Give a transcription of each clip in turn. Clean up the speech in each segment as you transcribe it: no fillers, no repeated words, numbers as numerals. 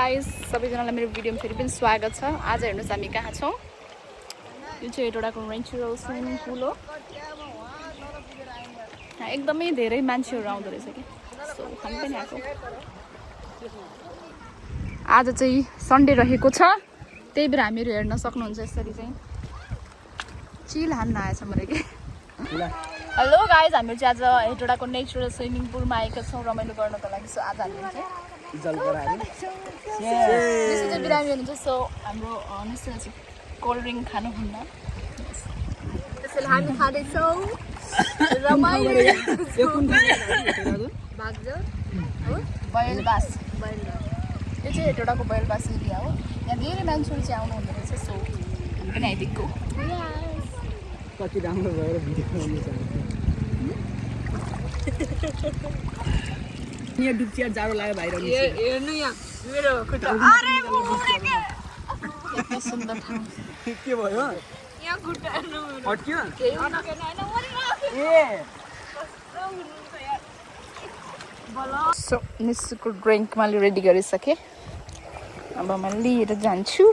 Guys, सबैजनालाई मेरो भिडियोमा फेरि पनि स्वागत छ। आज हेर्नुहोस् हामी कहाँ छौँ। यो चाहिँ हेटौडाको नेचुरल स्विमिङ पुल हो। एकदमै धेरै मान्छेहरू आउँदो रहेछ कि, सो हामी पनि आएको। आज चाहिँ सन्डे रहेको छ, त्यही भएर हामीहरू हेर्न सक्नुहुन्छ। यसरी चाहिँ चिल हान्न आएछ मैले कि। हेलो गाइस, हामीहरू चाहिँ आज हेटौडाको नेचुरल स्विमिङ पुलमा आएका छौँ रमाइलो गर्नको लागि। सो आज हामीहरू चाहिँ बिरामी हुनुहुन्छ, सो हाम्रो निश्चय चाहिँ कोल्ड ड्रिङ्क खानुहुन्न, त्यसैले हामी खाँदैछौँ रमाइलो। बयलबास, यो चाहिँ हेटौडाको बयलबास एरिया हो। यहाँ धेरै मान्छेहरू चाहिँ आउनु हुँदो रहेछ, सो हामी पनि आइदिएको। कति राम्रो भएर भिडियो बनाउनु चाहन्छु। यहाँ डुब्चिया जाडो लाग्यो बाहिर हेर्नु यहाँ मेरो खुट्टा। अरे कति सुन्दर ठाउँ। के भयो यहाँ खुट्टा हेर्नु अट्क्यो सो निस्सुको ड्रिङ्क मैले रेडी गरिसकेँ। अब म लिएर जान्छु।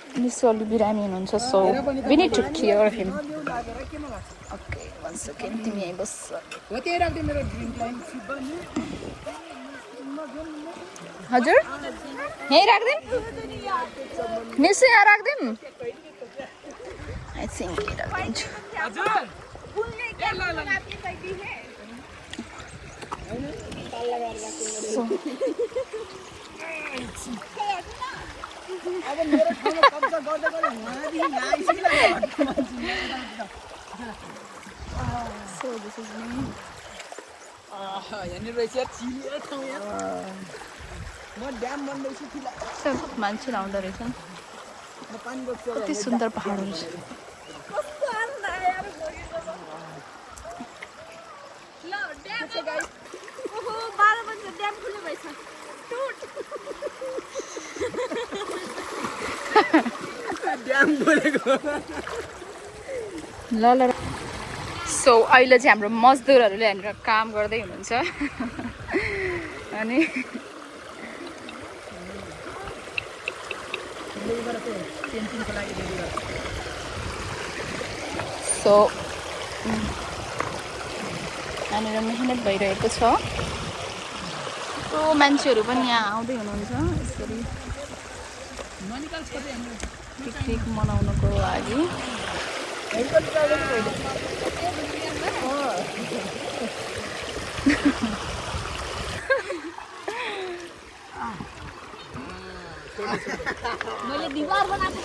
निस्सु अलि बिरामी हुनुहुन्छ, so we need to care him. Okay, one second, तिमी यहीँ बस्छ। हजुर, यहीँ राख्दिउँ? निस्सु यहाँ राख्दिउँ? आई थिङ्क यहीँ राखिदिन्छु। मान्छे आउँदो रहेछ। कति सुन्दर पहाडहरू छ। ल ल। सो अहिले चाहिँ हाम्रो मजदुरहरूले यहाँनिर काम गर्दै हुनुहुन्छ अनि सो यहाँनिर मेहनत भइरहेको छ। थुप्रो मान्छेहरू पनि यहाँ आउँदै हुनुहुन्छ यसरी पिकनिक मनाउनको लागि। मैले दिवार बनाएको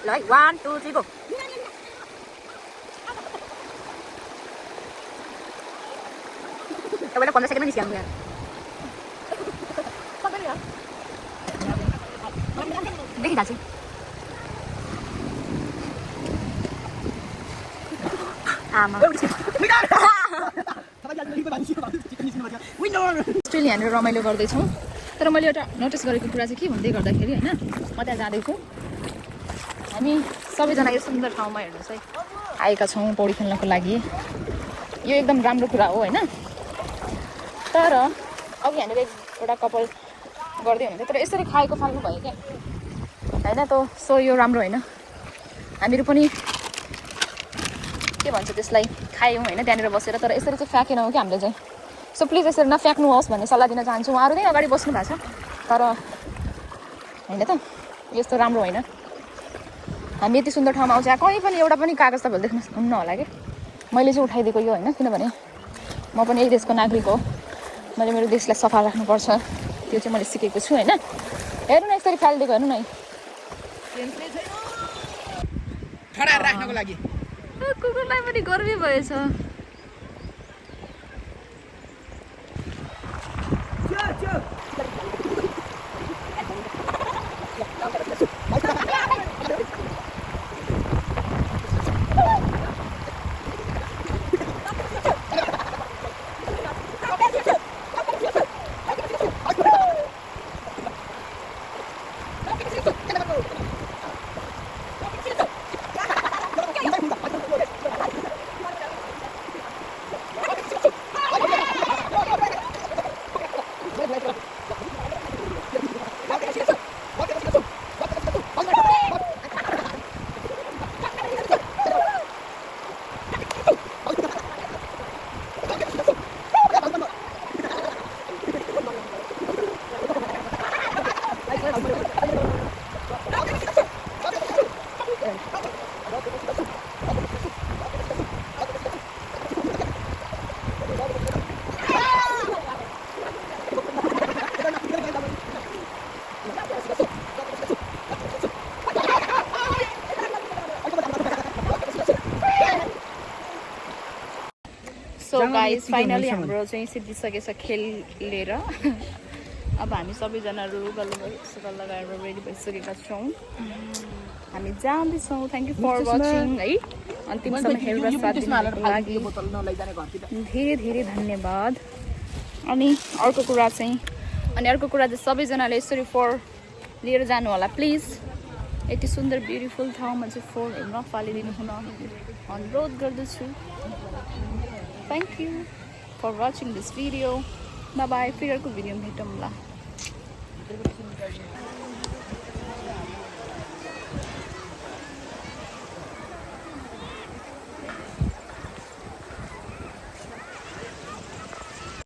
ल 1 2 3 go. Coba 15 second lagi siang ya. देखि दाजु आमा स्टिल यहाँनिर रमाइलो गर्दैछौँ। तर मैले एउटा नोटिस गरेको कुरा चाहिँ के भन्दै गर्दाखेरि होइन, म त्यहाँ जाँदैछु, हामी सबैजना यो सुन्दर ठाउँमा हेर्नुहोस् है आएका छौँ पौडी खेल्नको लागि। यो एकदम राम्रो कुरा हो होइन। तर अघि यहाँनिर एउटा कपाल गर्दै हुनुहुन्थ्यो, तर यसरी खाएको फाल्नु भयो क्या होइन त। सो यो राम्रो होइन। हामीहरू पनि के भन्छ त्यसलाई खायौँ होइन त्यहाँनिर बसेर, तर यसरी चाहिँ फ्याँकेनौँ कि हामीले चाहिँ। सो प्लिज यसरी नफ्याँक्नुहोस् भन्ने सल्लाह दिन चाहन्छु। उहाँहरू नै अगाडि बस्नु भएको छ, तर होइन त यस्तो राम्रो होइन। हामी यति सुन्दर ठाउँमा आउँछ, कहीँ पनि एउटा पनि कागज तपाईँहरू देख्नु हुन्न होला कि। मैले चाहिँ उठाइदिएको यो होइन, किनभने म पनि यही देशको नागरिक हो। मैले मेरो देशलाई सफा राख्नुपर्छ, त्यो चाहिँ मैले सिकेको छु होइन। हेर्नु न यसरी फालिदिएको, हेर्नु न राख्नको लागि। कुकुरलाई पनि गर्मी भएछ। सो गाइस फाइनली हाम्रो चाहिँ सिद्धिसकेछ खेलेर अब हामी सबैजनाहरू लुगा लगाएर रेडी भइसकेका छौँ हामी जाँदैछौँ थ्याङ्क यू फर वाचिङ है अन्तिमसम्म हेरेर साथ दिनुको लागि धेरै धेरै धन्यवाद अनि अर्को कुरा चाहिँ सबैजनाले यसरी फोहोर लिएर जानु होला प्लिज यति सुन्दर ब्युटिफुल ठाउँमा चाहिँ फोहोरहरू नफालिदिनु हुन अनुरोध गर्दछु Thank you for watching this video. Bye bye. फिर अर्को भिडियोमा भेटौँला